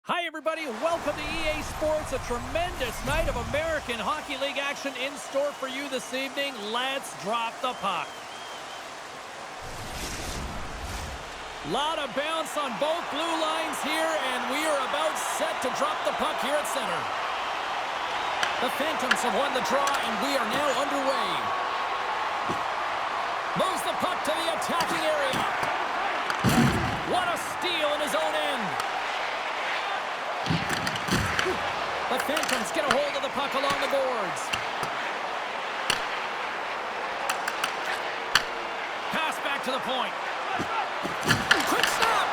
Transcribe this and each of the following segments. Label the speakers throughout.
Speaker 1: Hi, everybody. Welcome to EA Sports. A tremendous night of American Hockey League action in store for you this evening. Let's drop the puck. Lot of bounce on both blue lines here, and we are about set to drop the puck here at center. The Phantoms have won the draw, and we are now underway. Moves the puck to the attacking area. What a steal in his own end. The Phantoms get a hold of the puck along the boards. Pass back to the point. Quick stop!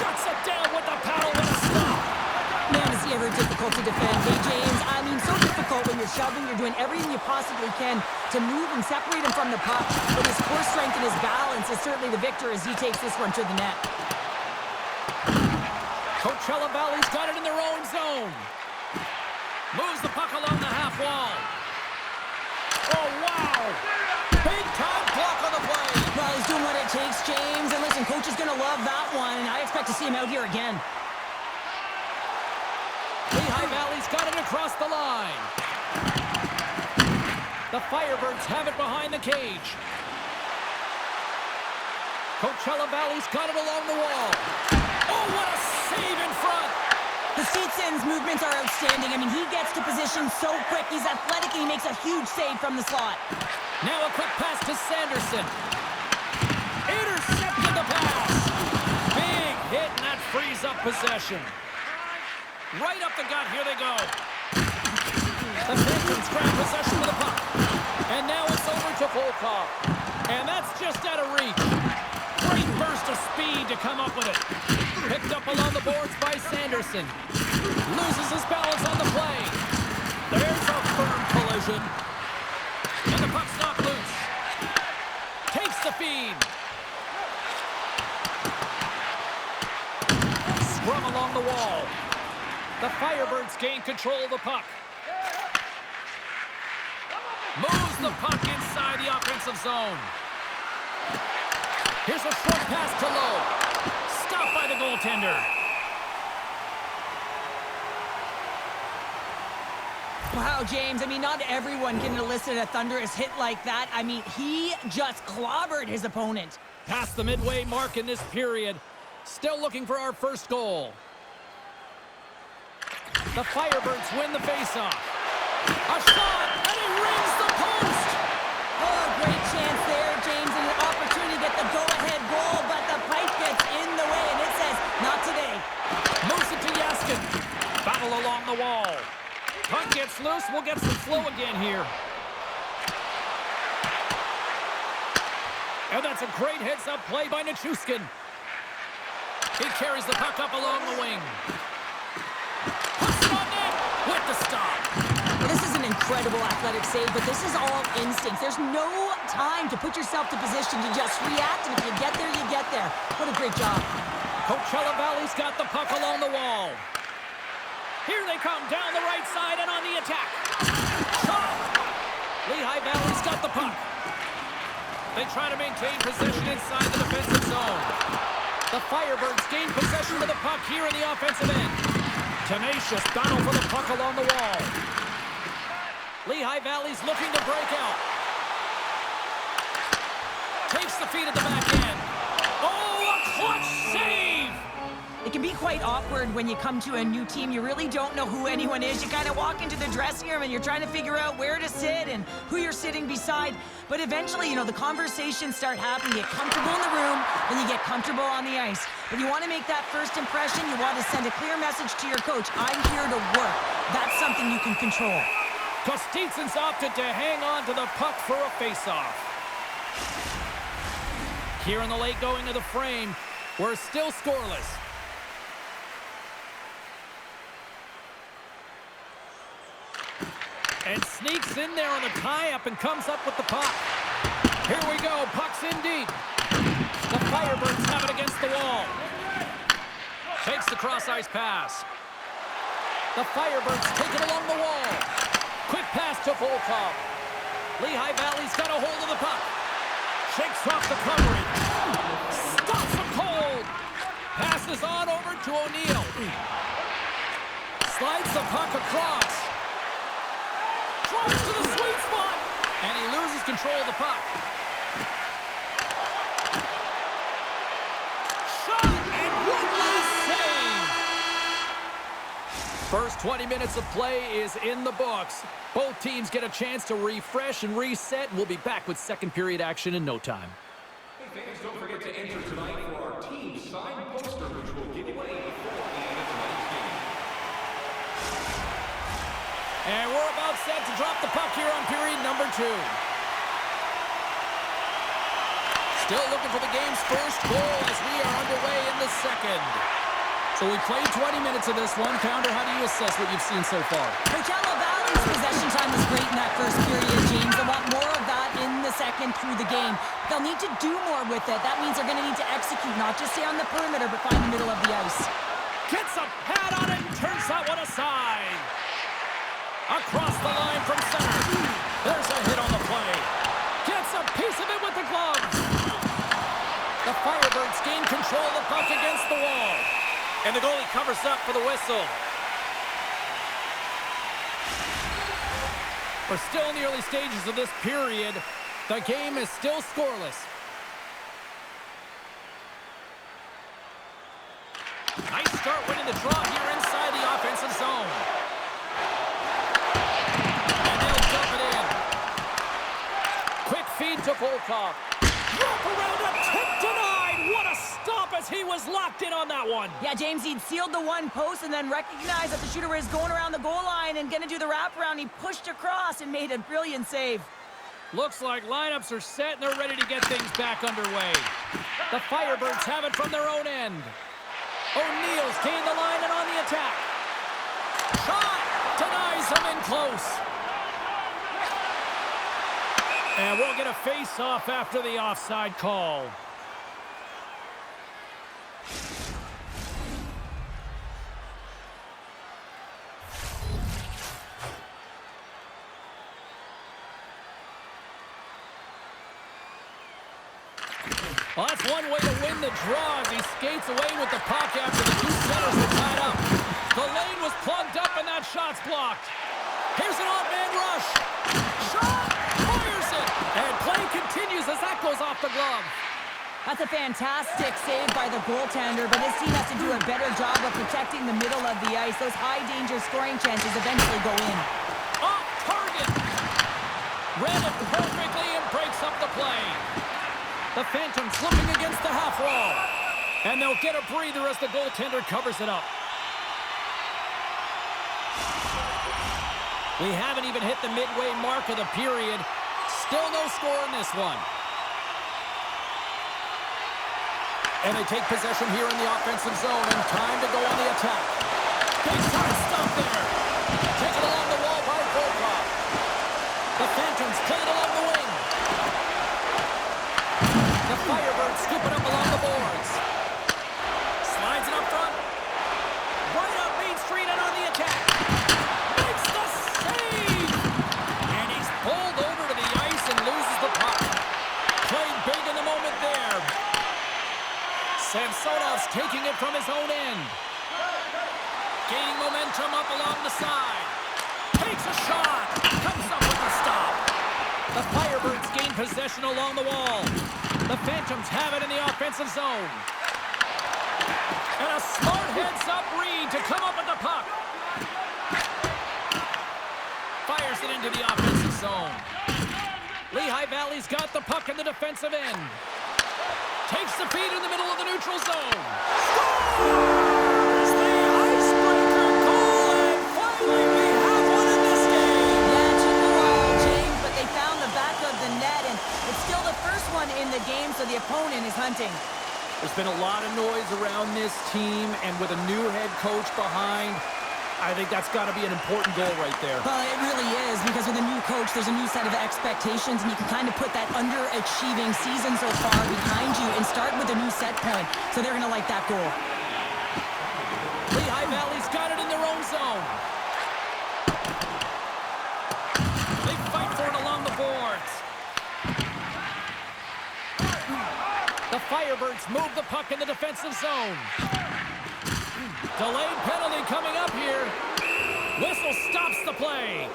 Speaker 1: Shuts it down with the paddle with a stop.
Speaker 2: Man, is he ever difficult to defend. Hey, James, I mean, so difficult when you're shoving. You're doing everything you possibly can to move and separate him from the puck. But his core strength and his balance is certainly the victor as he takes this one to the net.
Speaker 1: Coachella Valley's got it in their own zone. Moves the puck along the half wall. Oh, wow! Big-time block on the play.
Speaker 2: Well, he's doing what it takes, James. And listen, coach is going to love that one. And I expect to see him out here again.
Speaker 1: Lehigh Valley's got it across the line. The Firbirds have it behind the cage. Coachella Valley's got it along the wall. Oh, what a save in front!
Speaker 2: The Seatson's movements are outstanding. I mean, he gets to position so quick. He's athletic, and he makes a huge save from the slot.
Speaker 1: Now a quick pass to Sanderson. Intercepted the pass. Big hit, and that frees up possession. Right up the gut, here they go. The Phantoms grab possession of the puck. And now it's over to Volkov. And that's just out of reach. Great burst of speed to come up with it. Picked up along the boards by Sanderson. Loses his balance on the play. There's a firm collision. And the puck's knocked loose. Takes the feed. Scrum along the wall. The Firebirds gain control of the puck. Moves the puck inside the offensive zone. Here's a short pass to Lowe. Stopped by the goaltender.
Speaker 2: Wow, James, I mean, not everyone can elicit a thunderous hit like that. I mean, he just clobbered his opponent.
Speaker 1: Past the midway mark in this period. Still looking for our first goal. The Firebirds win the faceoff. A shot, and he rings the post!
Speaker 2: Oh, great chance there, James, and an opportunity to get the go-ahead goal, but the pipe gets in the way, and it says, not today.
Speaker 1: Moves it to Yaskin. Battle along the wall. Puck gets loose. We'll get some flow again here. And that's a great heads-up play by Nichushkin. He carries the puck up along the wing. Puts it on net with the stop.
Speaker 2: This is an incredible athletic save, but this is all instinct. There's no time to put yourself to position to just react, and if you get there, you get there. What a great job.
Speaker 1: Coachella Valley's got the puck along the wall. Here they come down the right side and on the attack. Shot! Lehigh Valley's got the puck. They try to maintain possession inside the defensive zone. The Firebirds gain possession of the puck here in the offensive end. Tenacious battle for the puck along the wall. Lehigh Valley's looking to break out. Takes the feed at the back end. Oh, a clutch save!
Speaker 2: It can be quite awkward when you come to a new team. You really don't know who anyone is. You kind of walk into the dressing room and you're trying to figure out where to sit and who you're sitting beside. But eventually, you know, the conversations start happening. You get comfortable in the room, then you get comfortable on the ice. But you want to make that first impression. You want to send a clear message to your coach. I'm here to work. That's something you can control.
Speaker 1: Kostitsyn's opted to hang on to the puck for a faceoff. Here in the late going of the frame, we're still scoreless. And sneaks in there on the tie-up and comes up with the puck. Here we go, puck's in deep. The Firebirds have it against the wall. Takes the cross-ice pass. The Firebirds take it along the wall. Quick pass to Volkov. Lehigh Valley's got a hold of the puck. Shakes off the coverage. Stops him cold. Passes on over to O'Neill. Slides the puck across. Drives to the sweet spot. And he loses control of the puck. Shot, and one last save. First 20 minutes of play is in the books. Both teams get a chance to refresh and reset. We'll be back with second period action in no time.
Speaker 3: Hey fans, don't forget to enter tonight for our team signed poster, which will give away before the end of tonight's game.
Speaker 1: And we're about set to drop the puck here on period number 2. Still looking for the game's first goal as we are underway in the second. So we played 20 minutes of this one. Pounder, how do you assess what you've seen so far?
Speaker 2: Coachella Valley's possession time was great in that first period, James. I want more of that in the second through the game. They'll need to do more with it. That means they're going to need to execute, not just stay on the perimeter, but find the middle of the ice.
Speaker 1: Gets a pad on it and turns that one aside. Across the line from center. There's a hit on the play. Gets a piece of it with the glove. The Firebirds gain control of the puck against the wall. And the goalie covers up for the whistle. We're still in the early stages of this period. The game is still scoreless. Nice start winning the draw here inside the offensive zone. And they'll dump it in. Quick feed to Volkov. Wrap around a tip denied. What a stop as he was locked in on that one.
Speaker 2: Yeah, James, he'd sealed the one post and then recognized that the shooter was going around the goal line and going to do the wraparound. He pushed across and made a brilliant save.
Speaker 1: Looks like lineups are set and they're ready to get things back underway. The Firebirds have it from their own end. O'Neill's gained the line and on the attack. Shot! Denies him in close. And we'll get a face-off after the offside call. Well, that's one way to win the draw as he skates away with the puck after the two centers were tied up. The lane was plugged up and that shot's blocked. Here's an off-man rush. Shot! Fires it! And play continues as that goes off the glove.
Speaker 2: That's a fantastic save by the goaltender, but his team has to do a better job of protecting the middle of the ice. Those high-danger scoring chances eventually go in.
Speaker 1: Off target! Read it perfectly and breaks up the play. The Phantoms looking against the half wall. And they'll get a breather as the goaltender covers it up. We haven't even hit the midway mark of the period. Still no score in this one. And they take possession here in the offensive zone and time to go on the attack. Big time stop there. Taken along the wall by Volkov. The Phantoms play it along the wing. The Firebirds scoop it up along the boards. Slides it up front. Right up Main Street and on the attack. Makes the save! And he's pulled over to the ice and loses the puck. Played big in the moment there. Samsonov's taking it from his own end. Gaining momentum up along the side. Takes a shot. Comes up with a stop. The Firebirds gain possession along the wall. The Phantoms have it in the offensive zone. And a smart heads-up read to come up with the puck. Fires it into the offensive zone. Lehigh Valley's got the puck in the defensive end. Takes the feed in the middle of the neutral zone. Scores! The icebreaker goal, and finally we have one in this game.
Speaker 2: Yeah, it took a while, James, but they found the back of the net, and it's still the first one in the game, so the opponent is hunting.
Speaker 1: There's been a lot of noise around this team, and with a new head coach behind, I think that's got to be an important goal right there.
Speaker 2: Well, it really is, because with a new coach, there's a new set of expectations, and you can kind of put that underachieving season so far behind you and start with a new set point. So they're going to like that goal.
Speaker 1: Lehigh Valley's got it in their own zone. They fight for it along the boards. The Firebirds move the puck in the defensive zone. Delayed penalty coming up here. Whistle stops the play.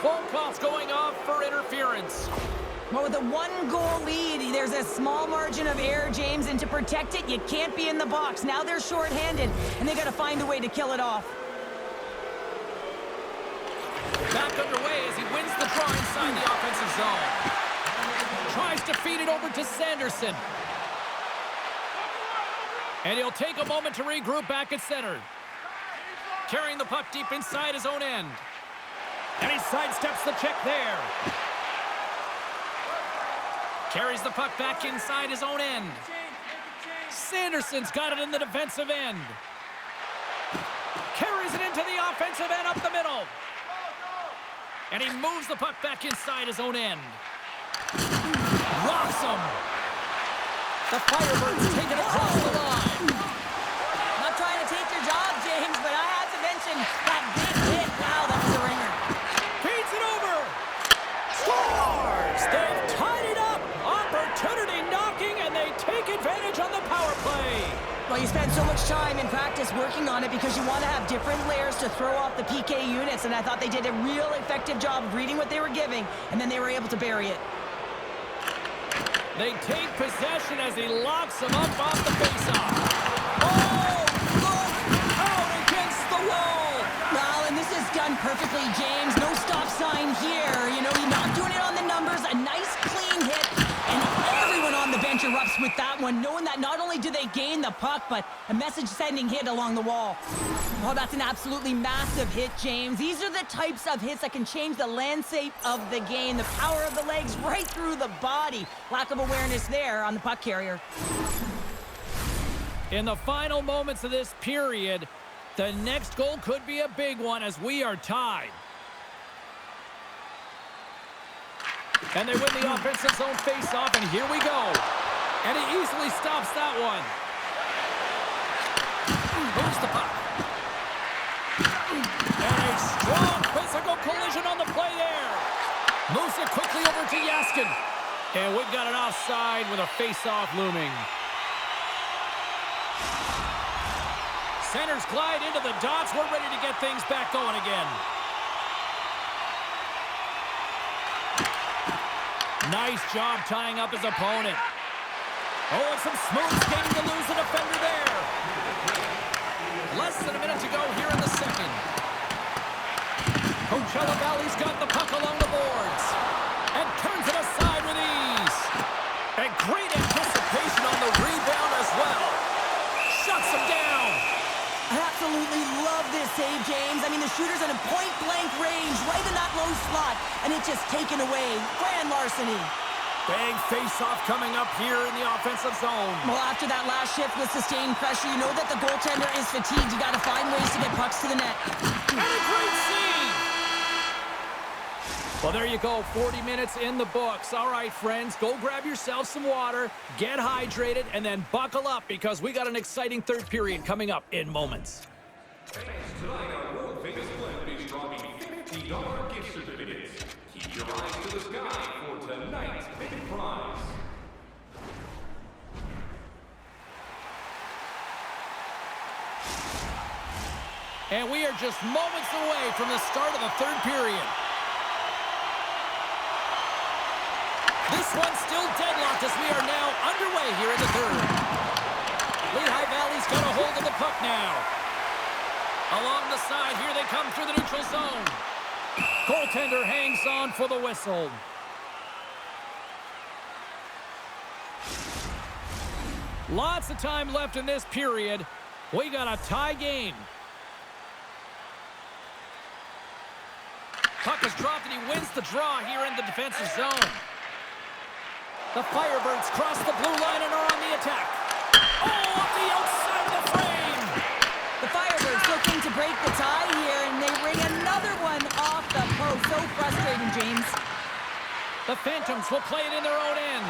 Speaker 1: Phone calls going off for interference.
Speaker 2: Well, with a one-goal lead, there's a small margin of error, James, and to protect it, you can't be in the box. Now they're shorthanded, and they got to find a way to kill it off.
Speaker 1: Back underway as he wins the draw inside the offensive zone. Tries to feed it over to Sanderson. And he'll take a moment to regroup back at center. Carrying the puck deep inside his own end. And he sidesteps the check there. Carries the puck back inside his own end. Sanderson's got it in the defensive end. Carries it into the offensive end up the middle. And he moves the puck back inside his own end. Rocks him. The Firebirds take it across the line.
Speaker 2: Not trying to take your job, James, but I had to mention that big hit. Wow, that was a ringer.
Speaker 1: Feeds it over. Scores! They've tied it up. Opportunity knocking, and they take advantage on the power play.
Speaker 2: Well, you spend so much time in practice working on it because you want to have different layers to throw off the PK units, and I thought they did a real effective job of reading what they were giving, and then they were able to bury it.
Speaker 1: They take possession as he locks him up off the faceoff.
Speaker 2: Oh, look out against the wall. Well, and this is done perfectly, James. No stop sign here. You know, you're not doing it on the numbers. A nice, clean hit. And everyone on the bench erupts with that one, knowing that not only do they gain the puck, but a message-sending hit along the wall. Oh, that's an absolutely massive hit, James. These are the types of hits that can change the landscape of the game. The power of the legs right through the body. Lack of awareness there on the puck carrier.
Speaker 1: In the final moments of this period, the next goal could be a big one as we are tied. And they win the offensive zone face-off, and here we go. And he easily stops that one. Moves the puck. And a strong physical collision on the play there. Moves it quickly over to Yaskin. And we've got an offside with a face-off looming. Centers glide into the dots. We're ready to get things back going again. Nice job tying up his opponent. Oh, and some smooth skating to lose the defender there. Less than a minute to go here in the second. Coachella Valley's got the puck along the boards. And turns it aside with ease. And great anticipation on the rebound as well. Shuts him down.
Speaker 2: I absolutely love this save, James. I mean, the shooter's in a point-blank range, right in that low slot, and it's just taken away. Grand larceny.
Speaker 1: Big face-off coming up here in the offensive zone.
Speaker 2: Well, after that last shift with sustained pressure, you know that the goaltender is fatigued. You got to find ways to get pucks to the net.
Speaker 1: And a great save! Well, there you go. 40 minutes in the books. All right, friends, go grab yourself some water, get hydrated, and then buckle up because we got an exciting third period coming up in moments.
Speaker 3: Fans, tonight our world-famous blend is dropping $50 gift certificates. Keep your eyes to the sky for tonight's big prize.
Speaker 1: And we are just moments away from the start of the third period. This one's still deadlocked as we are now underway here in the third. Lehigh Valley's got a hold of the puck now. Along the side, here they come through the neutral zone. Goaltender hangs on for the whistle. Lots of time left in this period. We got a tie game. Puck is dropped and he wins the draw here in the defensive zone. The Firebirds cross the blue line and are on the attack. Oh, up the outside of the frame!
Speaker 2: The Firebirds looking to break the tie here, and they ring another one off the post. So frustrating, James.
Speaker 1: The Phantoms will play it in their own end.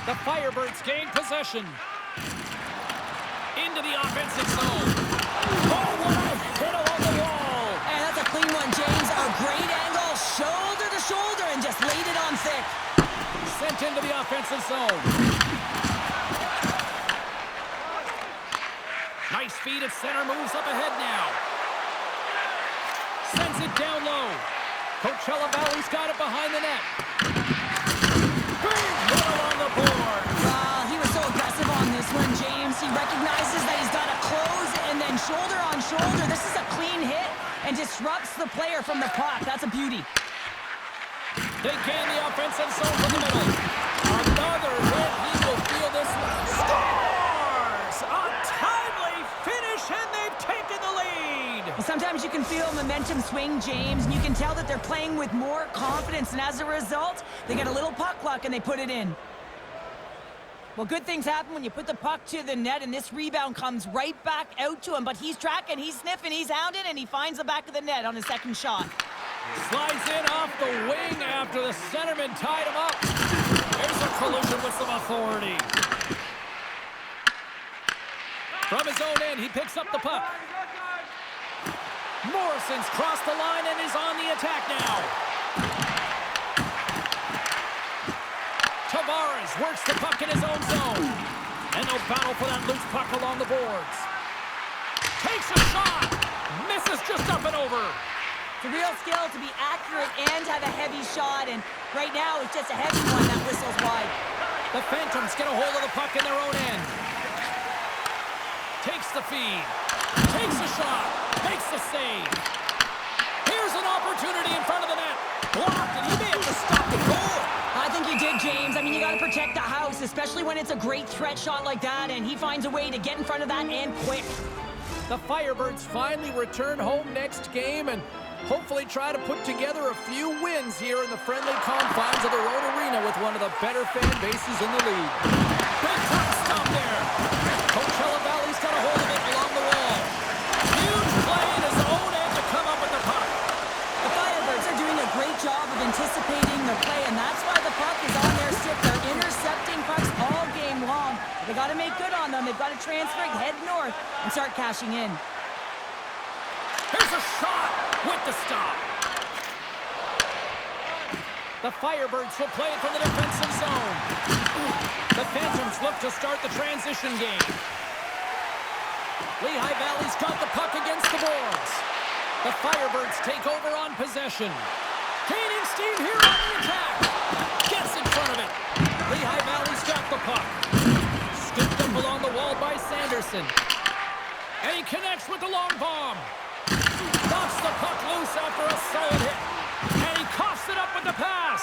Speaker 1: The Firebirds gain possession. Into the offensive zone. Oh, what a hit along the wall.
Speaker 2: And that's a clean one, James. A great angle, shoulder to shoulder, and just laid it on thick.
Speaker 1: Sent into the offensive zone. Nice feed at center, moves up ahead now. Sends it down low. Coachella Valley's got it behind the net. Big hit along the board.
Speaker 2: He was so aggressive on this one, James. He recognizes that he's got to close and then shoulder on shoulder. This is a clean hit and disrupts the player from the puck. That's a beauty.
Speaker 1: They gain the offensive zone from the middle. Another hit. He will feel this one. Scores! A timely finish, and they've taken the lead.
Speaker 2: Well, sometimes you can feel momentum swing, James, and you can tell that they're playing with more confidence, and as a result, they get a little puck luck and they put it in. Well, good things happen when you put the puck to the net, and this rebound comes right back out to him, but he's tracking, he's sniffing, he's hounding, and he finds the back of the net on his second shot.
Speaker 1: Slides in off the wing after the centerman tied him up. There's a collision with some authority. From his own end, he picks up the puck. Morrison's crossed the line and is on the attack now. Tavares works the puck in his own zone. And no battle for that loose puck along the boards. Takes a shot. Misses just up and over.
Speaker 2: It's a real skill to be accurate and have a heavy shot, and right now it's just a heavy one that whistles wide.
Speaker 1: The Phantoms get a hold of the puck in their own end. Takes the feed. Takes a shot. Makes the save. Here's an opportunity in front of the net. Blocked, and he may have to stop the goal.
Speaker 2: I think you did, James. I mean, you got to protect the house, especially when it's a great threat shot like that, and he finds a way to get in front of that and quick.
Speaker 1: The Firebirds finally return home next game and hopefully try to put together a few wins here in the friendly confines of their own arena with one of the better fan bases in the league. Big time stop there. Coachella Valley's got a hold of it along the wall. Huge play in his own end to come up with the puck.
Speaker 2: The Firebirds are doing a great job of anticipating the play, and that's why the puck is on their stick. They're intercepting pucks all game long. They got to make good on them. They've got to transfer it, head north, and start cashing in.
Speaker 1: Here's a shot with the stop. The Firebirds will play it from the defensive zone. The Phantoms look to start the transition game. Lehigh Valley's got the puck against the boards. The Firebirds take over on possession. Gaining steam here on the attack. Gets in front of it. Lehigh Valley's got the puck. Scooped up along the wall by Sanderson. And he connects with the long bomb. Knocks the puck loose after a solid hit. And he coughs it up with the pass.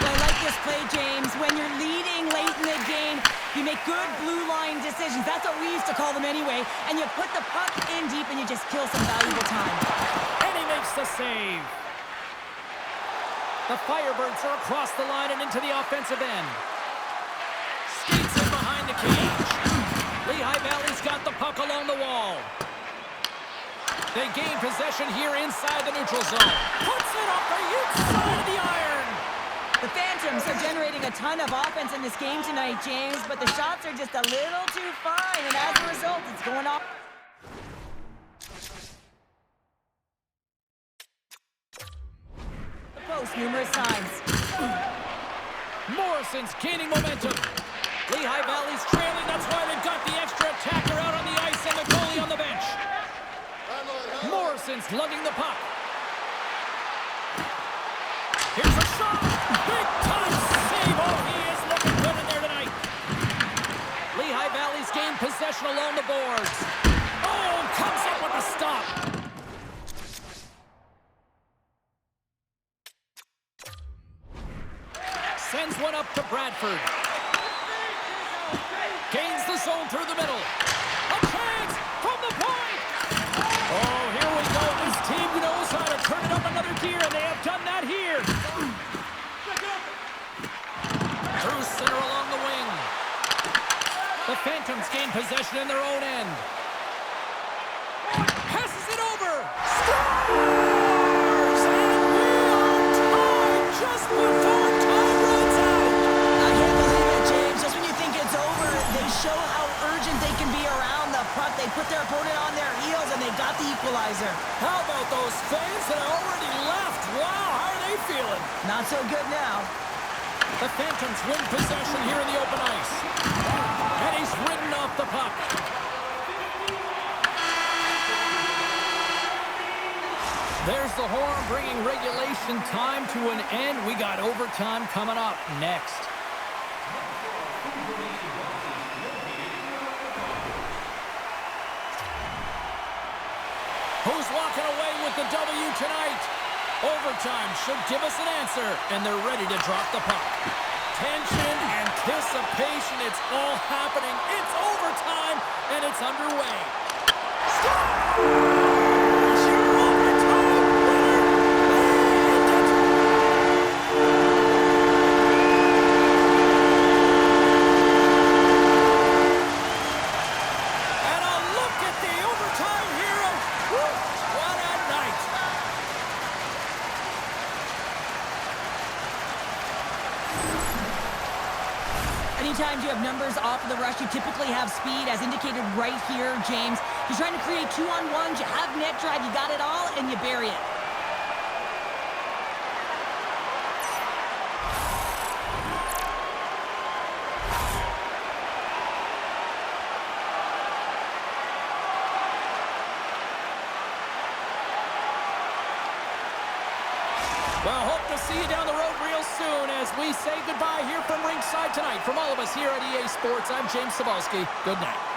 Speaker 2: I like this play, James. When you're leading late in the game, you make good blue line decisions. That's what we used to call them anyway. And you put the puck in deep and you just kill some valuable time.
Speaker 1: And he makes the save. The Firebirds are across the line and into the offensive end. Skates in behind the cage. Lehigh Valley's got the puck along the wall. They gain possession here inside the neutral zone. Puts it off the inside of the iron.
Speaker 2: The Phantoms are generating a ton of offense in this game tonight, James, but the shots are just a little too fine, and as a result, it's going off. The post numerous times.
Speaker 1: Morrison's gaining momentum. Lehigh Valley's trailing. That's why they've got the extra attacker out on the ice and the goalie on the bench. Morrison's lugging the puck. Here's a shot. Big time save. Oh, he is looking good in there tonight. Lehigh Valley's gained possession along the boards. Oh, comes up with a stop. Sends one up to Bradford. Gains the zone through the middle. A chance from the point. Oh, here we go. This team knows how to turn it up another gear, and they have done that here. Through center along the wing. The Phantoms gain possession in their own end. Passes it over. Scores! And we are tied just before time runs out.
Speaker 2: got the equalizer.
Speaker 1: How about those fans that already left? Wow, how are they feeling?
Speaker 2: Not so good now.
Speaker 1: The Phantoms win possession here in the open ice. And he's ridden off the puck. There's the horn bringing regulation time to an end. We got overtime coming up next. Who's walking away with the W tonight? Overtime should give us an answer, and they're ready to drop the puck. Tension, anticipation, it's all happening. It's overtime, and it's underway. Stop!
Speaker 2: Anytime you have numbers off of the rush, you typically have speed, as indicated right here, James. You're trying to create 2-on-1s, you have net drive, you got it all, and you bury it.
Speaker 1: Well, hope to see you down the road real soon as we say goodbye here from ringside tonight. From all of us here at EA Sports, I'm James Cebulski. Good night.